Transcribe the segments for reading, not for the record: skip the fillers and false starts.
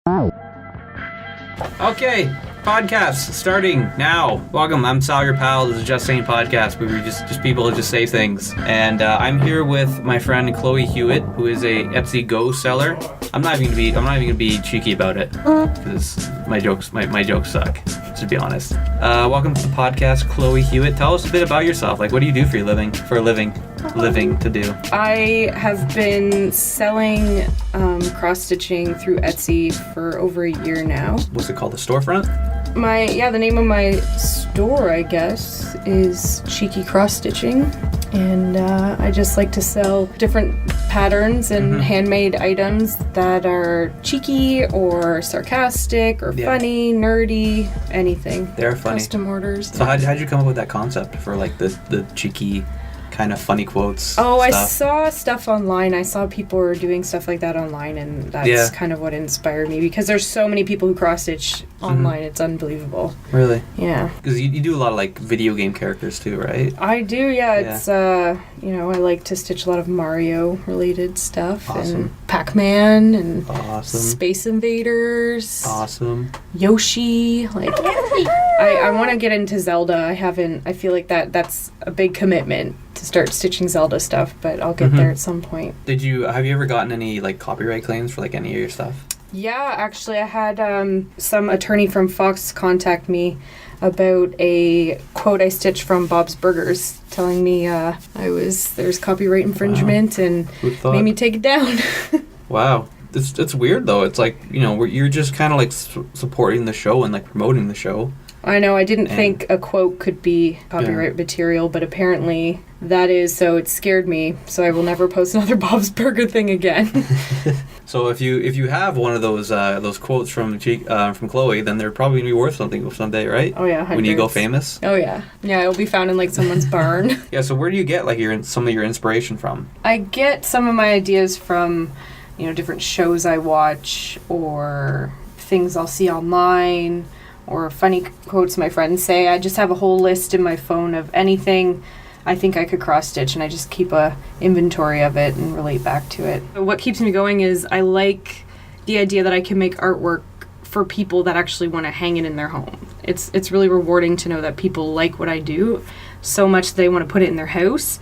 Okay, podcast starting now. Welcome, I'm Sal, your pal. This is Just Saying podcast, where we just people who just say things. And I'm here with my friend Chloe Hewitt, who is a Etsy Go seller. I'm not even gonna be cheeky about it because my jokes suck. To be honest. Welcome to the podcast, Chloe Hewitt. Tell us a bit about yourself. Like, what do you do for a living to do? I have been selling cross-stitching through Etsy for over a year now. What's it called? The storefront? The name of my store, I guess, is Cheeky Cross Stitching. And I just like to sell different patterns and handmade items that are cheeky or sarcastic or funny, nerdy, anything. They're funny. Custom orders. So how'd you come up with that concept for like the cheeky kind of funny quotes stuff? I saw stuff online. I saw people were doing stuff like that online, and that's kind of what inspired me, because there's so many people who cross-stitch online. It's unbelievable. Really? Yeah. Because you do a lot of like video game characters too, right? I do, yeah. It's, I like to stitch a lot of Mario-related stuff. Awesome. And Pac-Man and awesome. Space Invaders. Awesome. Yoshi. Like, I want to get into Zelda. I feel like that's a big commitment to start stitching Zelda stuff, but I'll get there at some point. Have you ever gotten any like copyright claims for like any of your stuff? Yeah, actually I had some attorney from Fox contact me about a quote I stitched from Bob's Burgers, telling me there's copyright infringement and made me take it down. Wow. It's weird though. It's like, you're just kind of like supporting the show and like promoting the show. I know, I didn't think a quote could be copyright material, but apparently that is, so it scared me, so I will never post another Bob's Burger thing again. So if you have one of those quotes from Chloe, then they're probably going to be worth something someday, right? Oh yeah, hundreds. When you go famous? Oh yeah. Yeah, it'll be found in like someone's barn. Yeah, so where do you get like some of your inspiration from? I get some of my ideas from, different shows I watch, or things I'll see online, or funny quotes my friends say. I just have a whole list in my phone of anything I think I could cross-stitch, and I just keep a inventory of it and relate back to it. What keeps me going is I like the idea that I can make artwork for people that actually want to hang it in their home. It's really rewarding to know that people like what I do so much they want to put it in their house.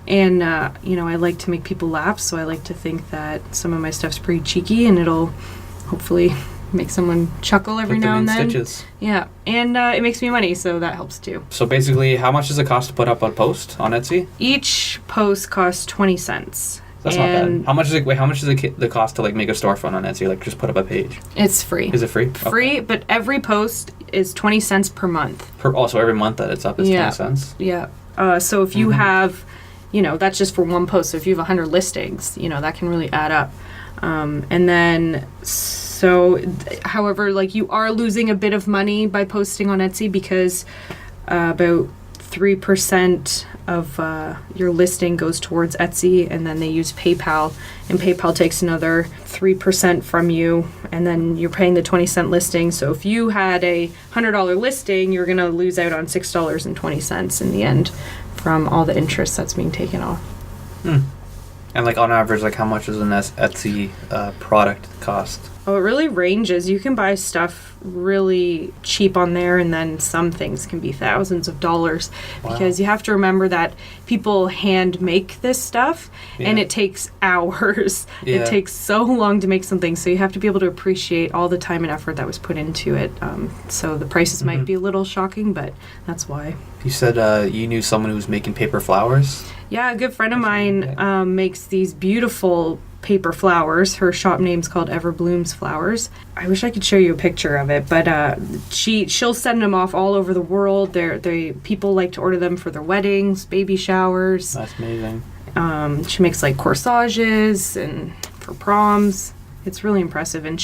And, I like to make people laugh, so I like to think that some of my stuff's pretty cheeky, and it'll hopefully make someone chuckle every now and then. Stitches. Yeah, and it makes me money, so that helps too. So basically, how much does it cost to put up a post on Etsy? Each post costs 20 cents. That's not bad. How much is the cost to like make a storefront on Etsy? Like just put up a page? It's free. Is it free? Free, okay. But every post is 20 cents per month. So every month that it's up is 20 cents? Yeah. So if you have, that's just for one post. So if you have 100 listings, that can really add up. And then, however, like, you are losing a bit of money by posting on Etsy, because about 3% of your listing goes towards Etsy, and then they use PayPal, and PayPal takes another 3% from you, and then you're paying the 20-cent listing. So if you had a $100 listing, you're going to lose out on $6.20 in the end from all the interest that's being taken off. And like on average, like how much does an Etsy product cost? Oh, it really ranges. You can buy stuff really cheap on there, and then some things can be thousands of dollars. Wow. Because you have to remember that people hand make this stuff, and it takes hours. Yeah. It takes so long to make something, so you have to be able to appreciate all the time and effort that was put into it. So the prices might be a little shocking, but that's why. You said you knew someone who was making paper flowers? Yeah, a good friend of mine makes these beautiful paper flowers. Her shop name's called Ever Blooms Flowers. I wish I could show you a picture of it, but she'll send them off all over the world. People like to order them for their weddings, baby showers. That's amazing. She makes like corsages and for proms. It's really impressive, and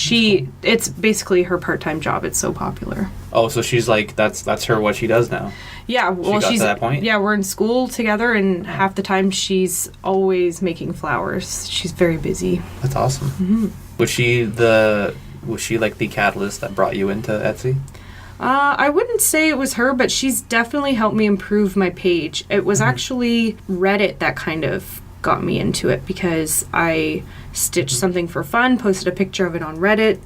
it's basically her part-time job. It's so popular. Oh, so she's like, that's her, what she does now. Yeah, well, she's to that point. Yeah, we're in school together, and half the time she's always making flowers. She's very busy. That's awesome. Mm-hmm. Was she like the catalyst that brought you into Etsy? I wouldn't say it was her, but she's definitely helped me improve my page. It was actually Reddit that kind of got me into it, because I stitched something for fun, posted a picture of it on Reddit,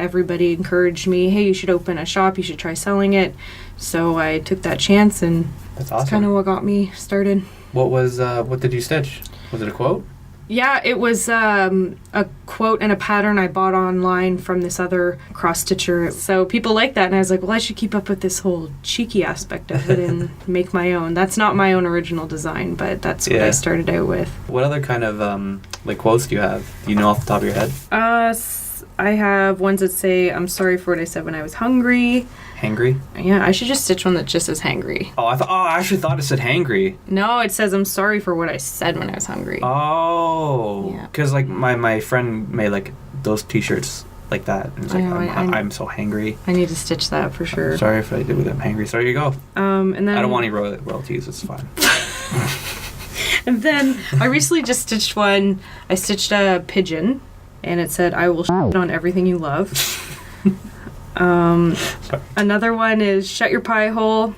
everybody encouraged me, hey, you should open a shop, you should try selling it. So I took that chance, and That's awesome. that's kind of what got me started. What did you stitch? Was it a quote? Yeah, it was a quote and a pattern I bought online from this other cross-stitcher. So people like that, and I was like, well, I should keep up with this whole cheeky aspect of it and make my own. That's not my own original design, but that's what I started out with. What other kind of like quotes do you have? Do you know off the top of your head? I have ones that say, I'm sorry for what I said when I was hungry. Hangry? Yeah, I should just stitch one that just says hangry. Oh, I actually thought it said hangry. No, it says I'm sorry for what I said when I was hungry. Oh. Yeah. Because like my friend made like those t-shirts like that. And it's like, I'm so hangry. I need to stitch that for sure. Sorry if I did with them hangry. So there you go. And then I don't want any royalties. It's fine. And then I recently just stitched one. I stitched a pigeon, and it said, I will shit on everything you love. Another one is shut your pie hole.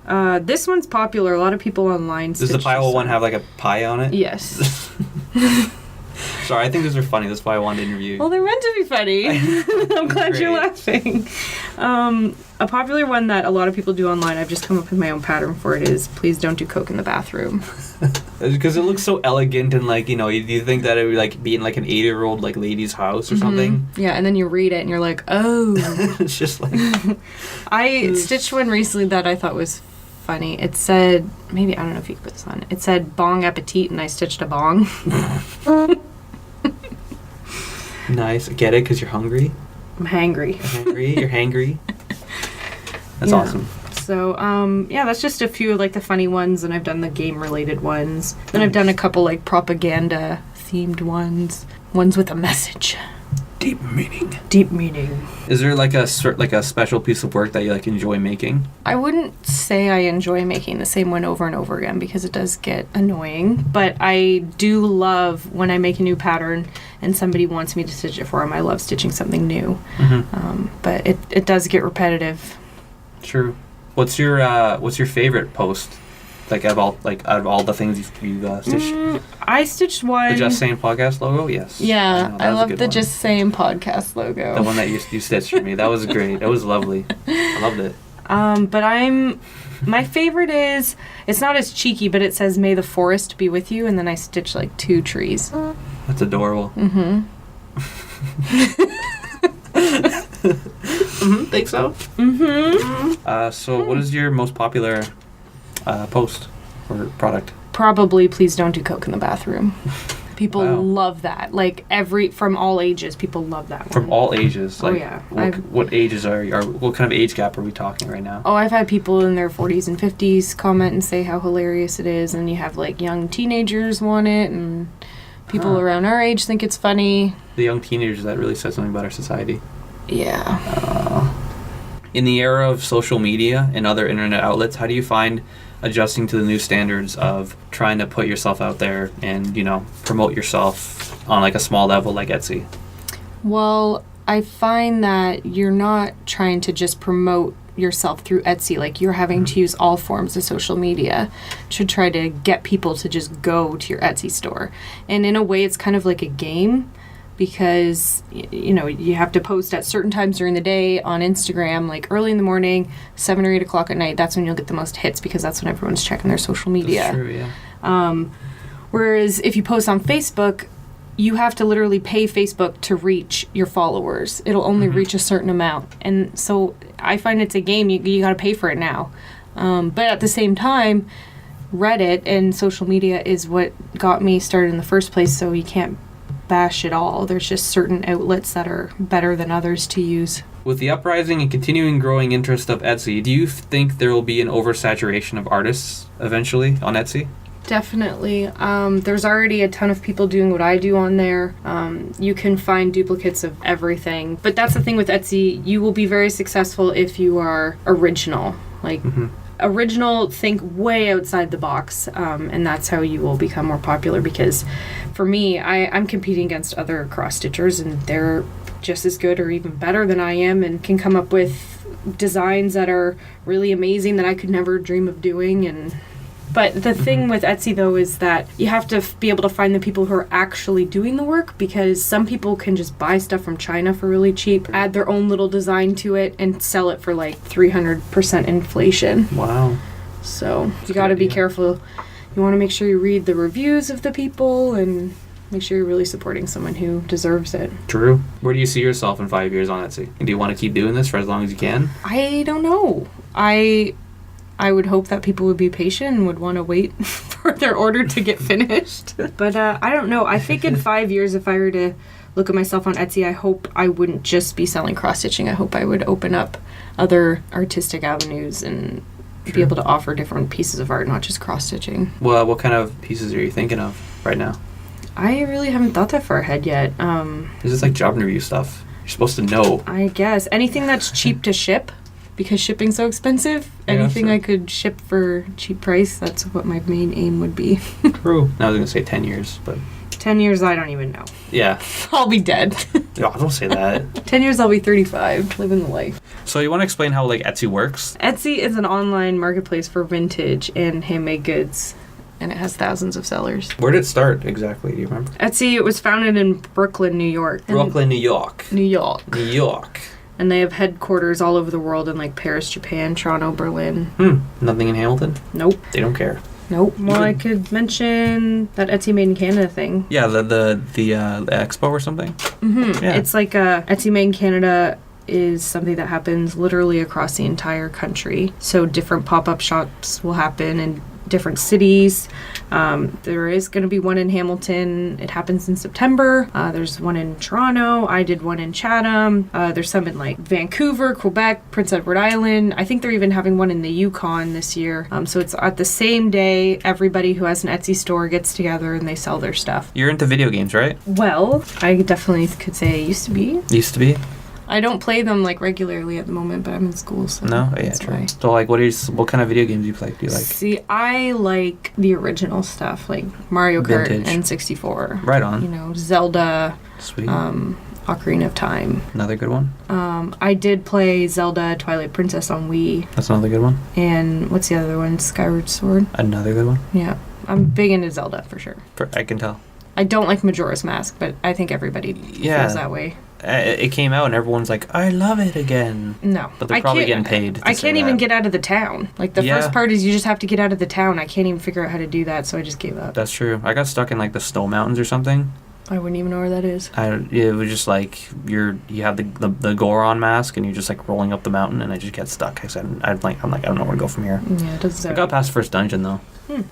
This one's popular. A lot of people online Does the pie hole one have like a pie on it? Yes. Sorry, I think those are funny. That's why I wanted to interview you. Well, they're meant to be funny. I'm glad you're laughing. A popular one that a lot of people do online, I've just come up with my own pattern for it, is please don't do coke in the bathroom. Because it looks so elegant, and like, you think that it would like be in like an 80-year-old like lady's house or something. Yeah, and then you read it and you're like, oh. It's just like I stitched one recently that I thought was funny. It said, maybe, I don't know if you could put this on. It said bong appetit, and I stitched a bong. Nice. Get it? Because you're hungry? I'm hangry. You're hangry? That's awesome. So, that's just a few of, like, the funny ones, and I've done the game-related ones. Then I've done a couple, like, propaganda-themed ones. Ones with a message. Deep meaning. Deep meaning. Is there, like, a special piece of work that you, like, enjoy making? I wouldn't say I enjoy making the same one over and over again, because it does get annoying. But I do love when I make a new pattern and somebody wants me to stitch it for them. I love stitching something new. Mm-hmm. But it does get repetitive. True. What's your favorite post? Like out of all the things you've stitched? I stitched one. The Just Saying podcast logo? Yes. Yeah, I love the Just Saying podcast logo. The one that you stitched for me. That was great. It was lovely. I loved it. But my favorite is, it's not as cheeky, but it says, may the forest be with you, and then I stitch like 2 trees. That's adorable. Mm-hmm. Think so? Mm-hmm. So what is your most popular post or product? Probably please don't do coke in the bathroom. People Wow. love that. Like from all ages, people love that one. From all ages? Like, oh yeah. What ages what kind of age gap are we talking right now? Oh, I've had people in their 40s and 50s comment and say how hilarious it is, and you have like young teenagers want it, and people around our age think it's funny. The young teenagers, that really says something about our society. Yeah. In the era of social media and other internet outlets, how do you find adjusting to the new standards of trying to put yourself out there and, promote yourself on like a small level like Etsy? Well, I find that you're not trying to just promote yourself through Etsy. Like, you're having to use all forms of social media to try to get people to just go to your Etsy store. And in a way, it's kind of like a game, because you have to post at certain times during the day on Instagram, like early in the morning, 7 or 8 o'clock at night. That's when you'll get the most hits, because that's when everyone's checking their social media. That's true, yeah. Whereas if you post on Facebook, you have to literally pay Facebook to reach your followers. It'll only reach a certain amount. And so I find it's a game. You got to pay for it now. But at the same time, Reddit and social media is what got me started in the first place, so you can't bash it all. There's just certain outlets that are better than others to use. With the uprising and continuing growing interest of Etsy, do you think there will be an oversaturation of artists eventually on Etsy? Definitely. There's already a ton of people doing what I do on there. You can find duplicates of everything. But that's the thing with Etsy. You will be very successful if you are original. Like, original, think way outside the box. And that's how you will become more popular, because for me, I'm competing against other cross-stitchers, and they're just as good or even better than I am, and can come up with designs that are really amazing that I could never dream of doing. And But the thing with Etsy, though, is that you have to be able to find the people who are actually doing the work, because some people can just buy stuff from China for really cheap, add their own little design to it, and sell it for like 300% inflation. Wow. So you got to be careful. You want to make sure you read the reviews of the people and make sure you're really supporting someone who deserves it. True. Where do you see yourself in 5 years on Etsy? Do you want to keep doing this for as long as you can? I don't know. I would hope that people would be patient and would want to wait for their order to get finished. But I don't know. I think in 5 years, if I were to look at myself on Etsy, I hope I wouldn't just be selling cross-stitching. I hope I would open up other artistic avenues and be able to offer different pieces of art, not just cross-stitching. Well, what kind of pieces are you thinking of right now? I really haven't thought that far ahead yet. This is like job interview stuff. You're supposed to know. I guess. Anything that's cheap to ship, because shipping's so expensive. Yeah, anything sure. I could ship for cheap price, that's what my main aim would be. True. I was going to say 10 years, but... 10 years, I don't even know. Yeah. I'll be dead. No, don't say that. 10 years, I'll be 35, living the life. So you want to explain how like Etsy works? Etsy is an online marketplace for vintage and handmade goods, and it has thousands of sellers. Where did it start exactly? Do you remember? Etsy, it was founded in Brooklyn, New York. Brooklyn, New York. New York. New York. And they have headquarters all over the world in like Paris, Japan, Toronto, Berlin. Nothing in Hamilton? Nope. They don't care. Nope. Well, I could mention that Etsy Made in Canada thing. Yeah, the expo or something? Mm-hmm. Yeah. It's like Etsy Made in Canada is something that happens literally across the entire country. So different pop-up shops will happen in different cities. There is going to be one in Hamilton. It happens in September. There's one in Toronto. I did one in Chatham. There's some in like Vancouver, Quebec, Prince Edward Island. I think they're even having one in the Yukon this year. So it's at the same day. Everybody who has an Etsy store gets together and they sell their stuff. You're into video games, right? Well, I definitely could say I used to be. Used to be? I don't play them like regularly at the moment, but I'm in school, so no, yeah, that's true. why. So like, what kind of video games do you play? Do you like? See, I like the original stuff, like Mario Kart Vintage. and 64. Right on. You know, Zelda, Sweet. Ocarina of Time. Another good one. I did play Zelda Twilight Princess on Wii. That's another good one. And what's the other one? Skyward Sword. Another good one. Yeah, I'm big into Zelda for sure. I can tell. I don't like Majora's Mask, but I think everybody feels that way. It came out and everyone's like, I love it again. No. But they're probably getting paid. I can't even get out of the town. Like, the first part is you just have to get out of the town. I can't even figure out how to do that, so I just gave up. That's true. I got stuck in, like, the snow mountains or something. I wouldn't even know where that is. It was just, like, you have the Goron mask, and you're just, like, rolling up the mountain, and I just get stuck. I'm like, I don't know where to go from here. Yeah, it doesn't sound... I got past the first dungeon, though.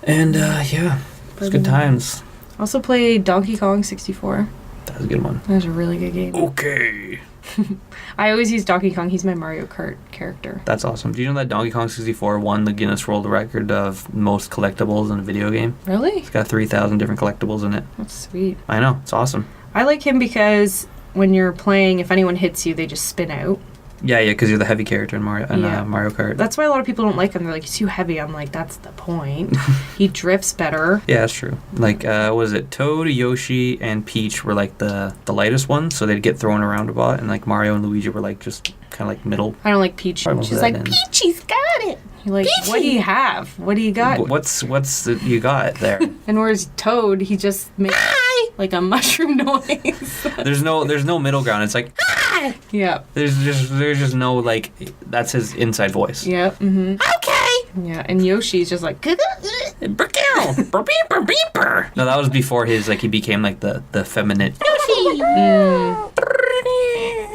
And, yeah, it was good times. Also played Donkey Kong 64. That was a good one. That was a really good game. Okay. I always use Donkey Kong. He's my Mario Kart character. That's awesome. Do you know that Donkey Kong 64 won the Guinness World Record of most collectibles in a video game? Really? It's got 3,000 different collectibles in it. That's sweet. I know. It's awesome. I like him because when you're playing, if anyone hits you, they just spin out. Yeah, because you're the heavy character in Mario Kart. That's why a lot of people don't like him. They're like, he's too heavy. I'm like, that's the point. He drifts better. Yeah, that's true. Like, was it Toad, Yoshi, and Peach were like the lightest ones, so they'd get thrown around a lot, and like Mario and Luigi were like just kind of like middle. I don't like Peach. She's like, Peach, he's got it. You're like, Peachy. What do you have? What do you got? What's you got there? And whereas Toad, he just makes like a mushroom noise. There's no middle ground. It's like, yeah. There's just no like, that's his inside voice. Yeah. Mm-hmm. Okay. Yeah, and Yoshi's just like. No, that was before his he became like the feminine. Yoshi.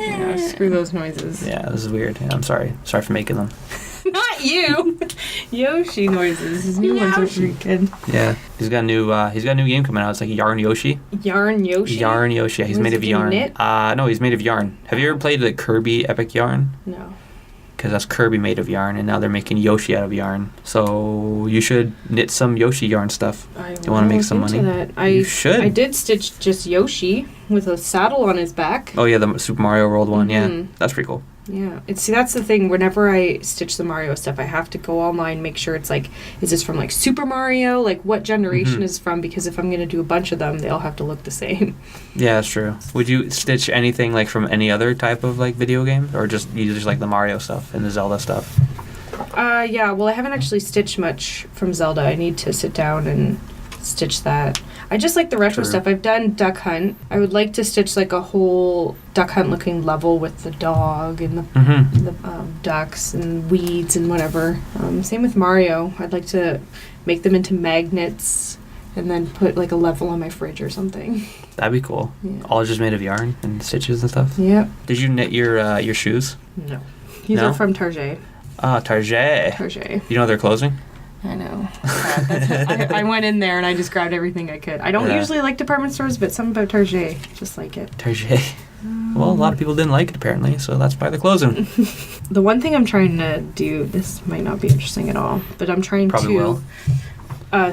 Yeah, screw those noises. Yeah, this is weird. Yeah, I'm sorry. Sorry for making them. Not you. Yoshi noises. His new ones are pretty good. Yeah, he's got a new game coming out. It's like Yarn Yoshi. Yarn Yoshi. Yarn Yoshi. Yeah, he's made of yarn. Knit? No, he's made of yarn. Have you ever played the Kirby Epic Yarn? No. Because that's Kirby made of yarn, and now they're making Yoshi out of yarn. So you should knit some Yoshi yarn stuff. You want to make some money? You should. I did stitch just Yoshi with a saddle on his back. Oh yeah, the Super Mario World one. Yeah, that's pretty cool. Yeah, that's the thing. Whenever I stitch the Mario stuff, I have to go online, make sure it's like, is this from like Super Mario? Like, what generation is it from? Because if I'm gonna do a bunch of them, they all have to look the same. Yeah, that's true. Would you stitch anything like from any other type of like video game, or you just like the Mario stuff and the Zelda stuff? Yeah, well, I haven't actually stitched much from Zelda. I need to sit down and stitch that. I just like the retro stuff. I've done Duck Hunt. I would like to stitch like a whole Duck Hunt looking level with the dog and the ducks and weeds and whatever. Same with Mario. I'd like to make them into magnets and then put like a level on my fridge or something. That'd be cool. Yeah. All just made of yarn and stitches and stuff? Yep. Did you knit your shoes? No. These are from Target. Target. Target. You know they're closing? I know. I went in there and I just grabbed everything I could. I don't usually like department stores, but something about Target, just like it. Target. Well, a lot of people didn't like it apparently, so that's why they're closing. The one thing I'm trying to do, this might not be interesting at all, but I'm trying to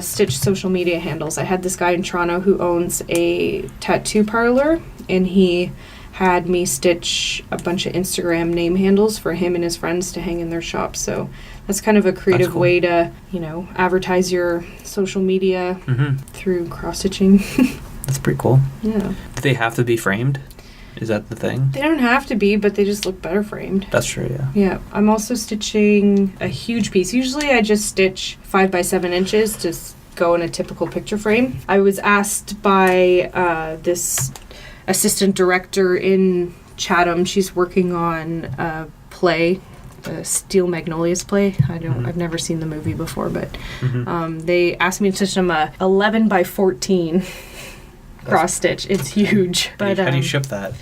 stitch social media handles. I had this guy in Toronto who owns a tattoo parlor, and he had me stitch a bunch of Instagram name handles for him and his friends to hang in their shop. So that's kind of a creative way to, advertise your social media through cross-stitching. That's pretty cool. Yeah. Do they have to be framed? Is that the thing? They don't have to be, but they just look better framed. That's true, yeah. Yeah. I'm also stitching a huge piece. Usually I just stitch 5 by 7 inches to go in a typical picture frame. I was asked by this assistant director in Chatham. She's working on a play, the Steel Magnolias play. I've never seen the movie before, but they asked me to stitch them a 11 by 14 cross stitch. It's huge. But how do you ship that?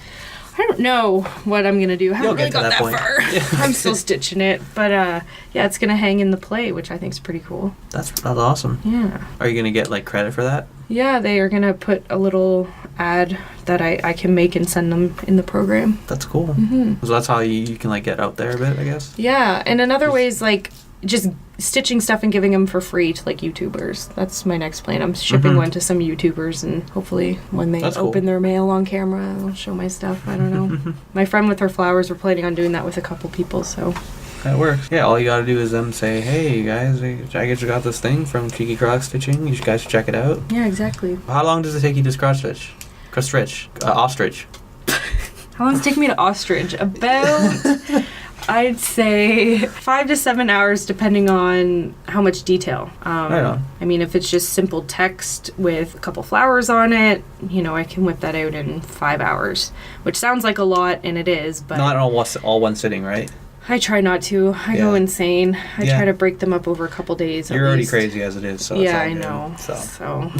I don't know what I'm gonna do. I haven't really got that far. Yeah. I'm still stitching it, but it's gonna hang in the play, which I think is pretty cool. That's awesome. Yeah. Are you gonna get like credit for that? Yeah, they are gonna put a little ad that I can make and send them in the program. That's cool. So that's how you can like get out there a bit, I guess. Yeah, and another way is like just stitching stuff and giving them for free to like YouTubers. That's my next plan. I'm shipping one to some YouTubers, and hopefully when they open their mail on camera, I'll show my stuff. I don't know. My friend with her flowers, we're planning on doing that with a couple people, so. That works. Yeah, all you gotta do is them say, hey, you guys, I just got this thing from Cheeky Croc Stitching. You guys should check it out. Yeah, exactly. How long does it take you to ostrich? How long does it take me to ostrich? About, I'd say 5 to 7 hours, depending on how much detail. Right on. I mean, if it's just simple text with a couple flowers on it, I can whip that out in 5 hours, which sounds like a lot, and it is, but not all one sitting, right? I try not to. I go insane. I try to break them up over a couple days. You're already crazy as it is, so yeah, I know. So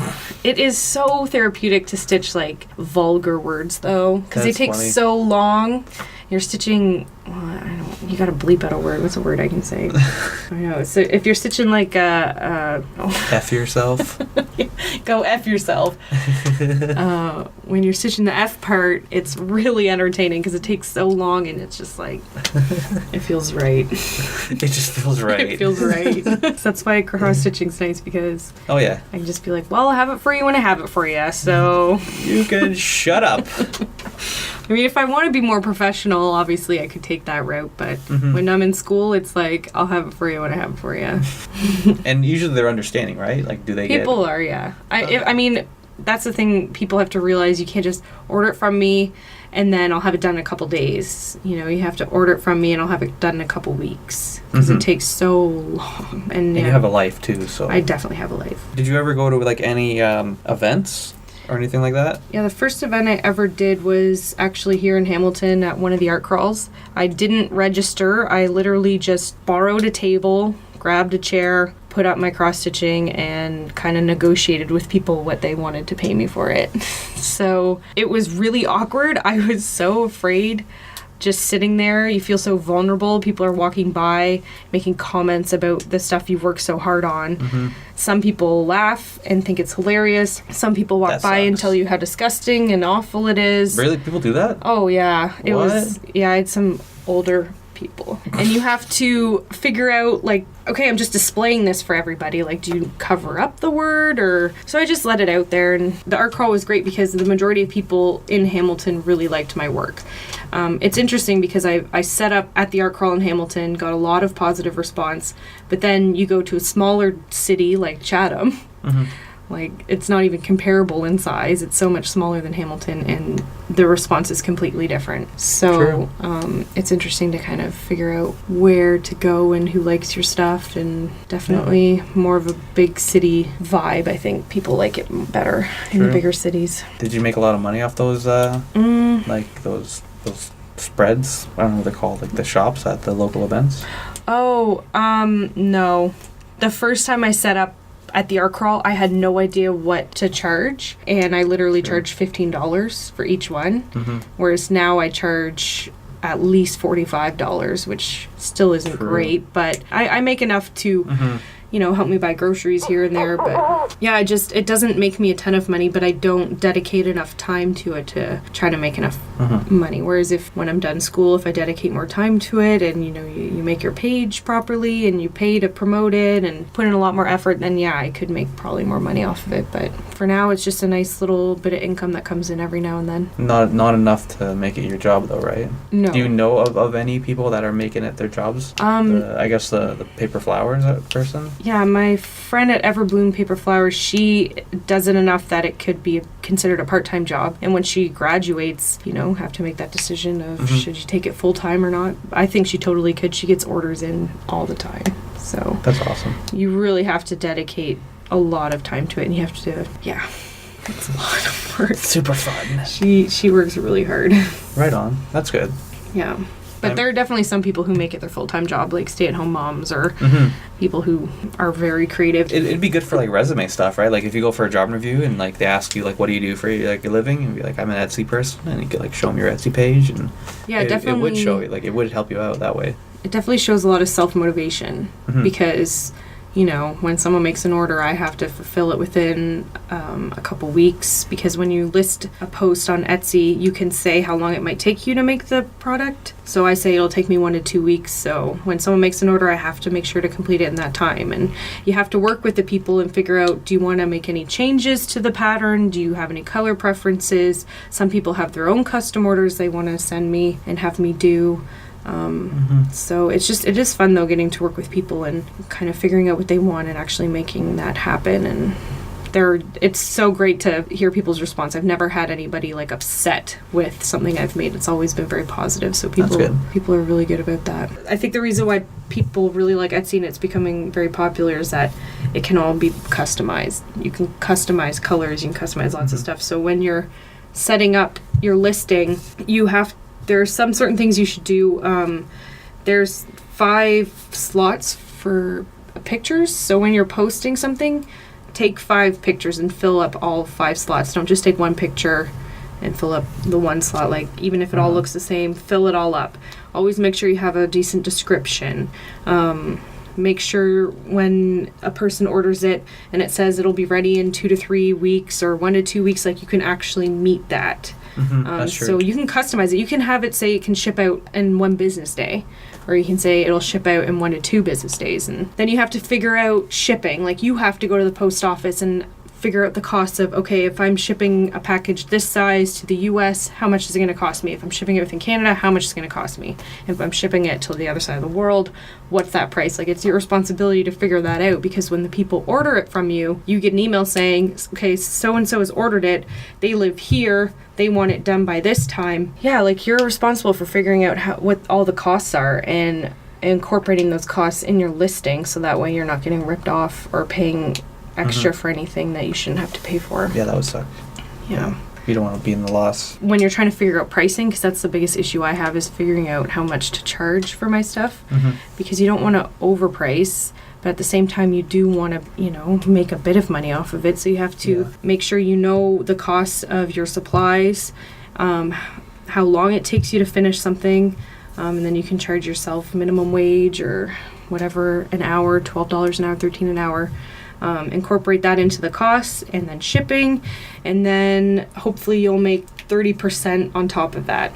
it is so therapeutic to stitch like vulgar words though, because they take so long. You're stitching. You gotta bleep out a word. What's a word I can say? I know. So if you're stitching like F yourself. Go F yourself. When you're stitching the F part, it's really entertaining because it takes so long, and it's just like it feels right. It just feels right. It feels right. So that's why cross stitching's nice, because I can just be like, well, I'll have it for you when I have it for you. So you can shut up. I mean, if I want to be more professional, obviously I could take that route, but when I'm in school, it's like, I'll have it for you when I have it for you. And usually they're understanding, right? Like, do they People are, yeah. I mean, that's the thing people have to realize. You can't just order it from me and then I'll have it done in a couple days. You have to order it from me and I'll have it done in a couple weeks because it takes so long. And you have a life too, so. I definitely have a life. Did you ever go to like any events or anything like that? Yeah, the first event I ever did was actually here in Hamilton at one of the art crawls. I didn't register. I literally just borrowed a table, grabbed a chair, put up my cross stitching, and kind of negotiated with people what they wanted to pay me for it. So it was really awkward. I was so afraid. Just sitting there, you feel so vulnerable. People are walking by, making comments about the stuff you've worked so hard on. Some people laugh and think it's hilarious. Some people walk by and tell you how disgusting and awful it is. Really? People do that? Oh, yeah. It was, I had some older people. And you have to figure out, like, okay, I'm just displaying this for everybody. Like, do you cover up the word? Or so I just let it out there. And the art crawl was great because the majority of people in Hamilton really liked my work. It's interesting because I set up at the art crawl in Hamilton, got a lot of positive response, but then you go to a smaller city like Chatham, Like, it's not even comparable in size. It's so much smaller than Hamilton, and the response is completely different. So it's interesting to kind of figure out where to go and who likes your stuff, and definitely more of a big city vibe. I think people like it better in the bigger cities. Did you make a lot of money off those, like those spreads? I don't know what they're called, like the shops at the local events? Oh, no. The first time I set up at the art crawl, I had no idea what to charge, and I literally charged $15 for each one, whereas now I charge at least $45, which still isn't great, but I make enough to help me buy groceries here and there. But yeah, it doesn't make me a ton of money, but I don't dedicate enough time to it to try to make enough money. Whereas when I'm done school, if I dedicate more time to it, and you make your page properly and you pay to promote it and put in a lot more effort, then yeah, I could make probably more money off of it. But for now, it's just a nice little bit of income that comes in every now and then. Not enough to make it your job though, right? No. Do you know of any people that are making it their jobs? I guess the paper flowers person? Yeah, my friend at Everbloom Paper Flowers, she does it enough that it could be considered a part-time job. And when she graduates, have to make that decision of should you take it full-time or not. I think she totally could. She gets orders in all the time. So that's awesome. You really have to dedicate a lot of time to it, and you have to, it's a lot of work. Super fun. She works really hard. Right on. That's good. Yeah. But there are definitely some people who make it their full-time job, like stay-at-home moms or people who are very creative. It'd be good for like resume stuff, right? Like if you go for a job interview and like they ask you like, what do you do for your living? And be like, I'm an Etsy person, and you could like show them your Etsy page, and definitely it would show you, like it would help you out that way. It definitely shows a lot of self-motivation because when someone makes an order, I have to fulfill it within a couple weeks, because when you list a post on Etsy, you can say how long it might take you to make the product. So I say it'll take me 1 to 2 weeks. So when someone makes an order, I have to make sure to complete it in that time. And you have to work with the people and figure out, do you want to make any changes to the pattern? Do you have any color preferences? Some people have their own custom orders they want to send me and have me do. So it is fun though, getting to work with people and kind of figuring out what they want and actually making that happen. And it's so great to hear people's response. I've never had anybody like upset with something I've made. It's always been very positive. So people are really good about that. I think the reason why people really like Etsy and it's becoming very popular is that it can all be customized. You can customize colors, you can customize lots of stuff. So when you're setting up your listing, there are some certain things you should do. There's 5 slots for pictures. So when you're posting something, take 5 pictures and fill up all 5 slots. Don't just take one picture and fill up the one slot. Like, even if it all looks the same, fill it all up. Always make sure you have a decent description. Make sure when a person orders it and it says it'll be ready in 2 to 3 weeks or 1 to 2 weeks, like you can actually meet that. That's true. So you can customize it. You can have it say it can ship out in 1 business day, or you can say it'll ship out in 1 to 2 business days. And then you have to figure out shipping. Like, you have to go to the post office and figure out the cost of, okay, if I'm shipping a package this size to the US, how much is it going to cost me? If I'm shipping it within Canada, how much is it going to cost me? If I'm shipping it to the other side of the world, what's that price? Like, it's your responsibility to figure that out, because when the people order it from you, you get an email saying, okay, so-and-so has ordered it, they live here, they want it done by this time. Yeah, like, you're responsible for figuring out what all the costs are and incorporating those costs in your listing, so that way you're not getting ripped off or paying extra for anything that you shouldn't have to pay for. Yeah, that would suck. Yeah. You don't want to be in the loss. When you're trying to figure out pricing, because that's the biggest issue I have, is figuring out how much to charge for my stuff. Because you don't want to overprice, but at the same time you do want to, make a bit of money off of it. So you have to make sure you know the cost of your supplies, how long it takes you to finish something, and then you can charge yourself minimum wage or whatever, an hour, $12 an hour, $13 an hour. Incorporate that into the costs, and then shipping, and then hopefully you'll make 30% on top of that.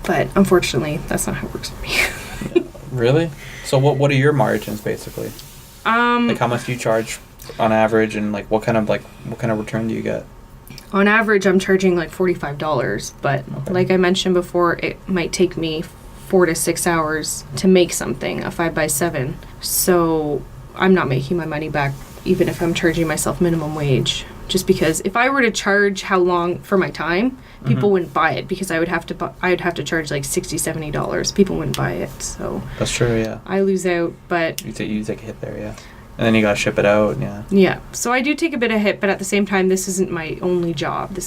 But unfortunately, that's not how it works for me. Really? So what are your margins basically? Like, how much do you charge on average, and like what kind of return do you get? On average, I'm charging like $45, but like I mentioned before, it might take me 4 to 6 hours to make something, a 5x7. So I'm not making my money back even if I'm charging myself minimum wage. Just because if I were to charge how long for my time, people wouldn't buy it because I'd have to charge like $60-$70. People wouldn't buy it. So that's true, yeah. I lose out, but you take a hit there, yeah. And then you gotta ship it out, yeah. Yeah. So I do take a bit of hit, but at the same time, this isn't my only job.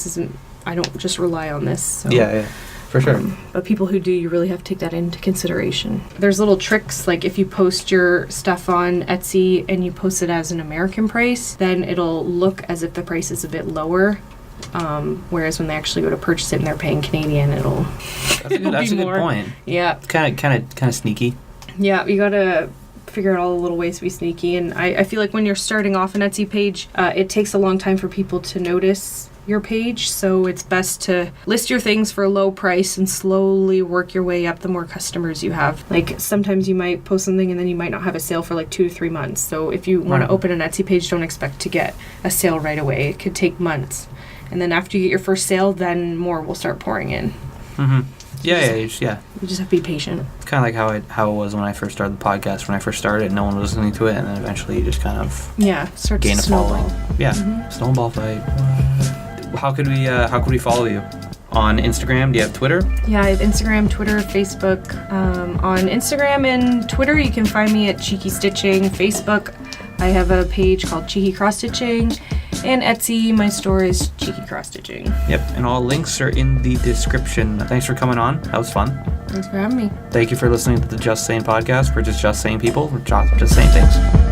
I don't just rely on this. So. Yeah. For sure. But people who do, you really have to take that into consideration. There's little tricks, like if you post your stuff on Etsy and you post it as an American price, then it'll look as if the price is a bit lower. Whereas when they actually go to purchase it and they're paying Canadian, That's a good point. Yeah. Kind of sneaky. Yeah, you gotta figure out all the little ways to be sneaky. And I feel like when you're starting off an Etsy page, it takes a long time for people to notice your page, so it's best to list your things for a low price and slowly work your way up the more customers you have. Like sometimes you might post something and then you might not have a sale for like 2 to 3 months. So if you want to open an Etsy page, don't expect to get a sale right away. It could take months. And then after you get your first sale, then more will start pouring in. You just have to be patient. It's kind of like how it was when I first started the podcast. When I first started, no one was listening to it, and then eventually you just kind of start gain to a following. Snowball fight. How could we follow you? On Instagram? Do you have Twitter? Yeah, I have Instagram, Twitter, Facebook. On Instagram and Twitter, you can find me at Cheeky Stitching. Facebook, I have a page called Cheeky Cross Stitching. And Etsy, my store is Cheeky Cross Stitching. Yep, and all links are in the description. Thanks for coming on. That was fun. Thanks for having me. Thank you for listening to the Just Saying podcast. We're just saying people. We're just saying things.